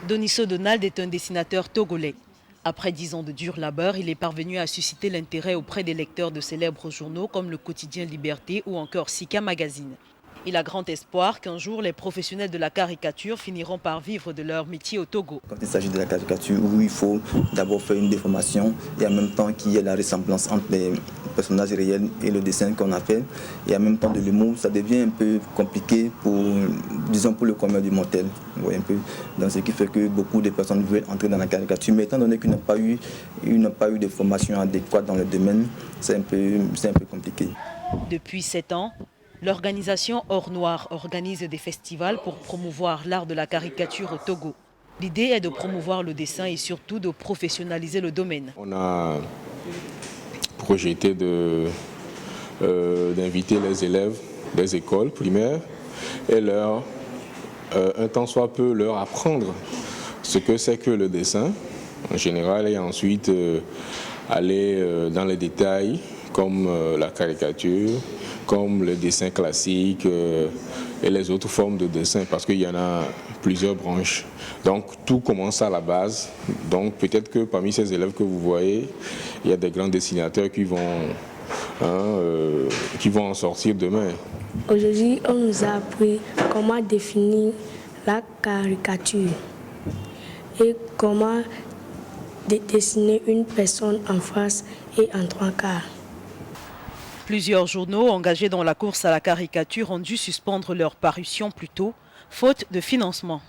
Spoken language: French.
Donisso Donald est un dessinateur togolais. Après 10 ans de dur labeur, il est parvenu à susciter l'intérêt auprès des lecteurs de célèbres journaux comme le quotidien Liberté ou encore Sika Magazine. Il a grand espoir qu'un jour, les professionnels de la caricature finiront par vivre de leur métier au Togo. Quand il s'agit de la caricature, où il faut d'abord faire une déformation et en même temps qu'il y ait la ressemblance entre les personnages réels et le dessin qu'on a fait. Et en même temps de l'humour, ça devient un peu compliqué pour, disons, pour le commun du mortel. Un peu. Donc, ce qui fait que beaucoup de personnes veulent entrer dans la caricature. Mais étant donné qu'ils n'ont pas eu de formation adéquate dans le domaine, c'est un peu compliqué. Depuis 7 ans, l'organisation Or Noir organise des festivals pour promouvoir l'art de la caricature au Togo. L'idée est de promouvoir le dessin et surtout de professionnaliser le domaine. On a projeté d'inviter les élèves des écoles primaires et un tant soit peu leur apprendre ce que c'est que le dessin en général et ensuite aller dans les détails comme la caricature, comme le dessin classique et les autres formes de dessin parce qu'il y en a plusieurs branches. Donc tout commence à la base. Donc peut-être que parmi ces élèves que vous voyez, il y a des grands dessinateurs qui vont en sortir demain. Aujourd'hui, on nous a appris comment définir la caricature et comment dessiner une personne en face et en 3/4. Plusieurs journaux engagés dans la course à la caricature ont dû suspendre leur parution plus tôt, faute de financement.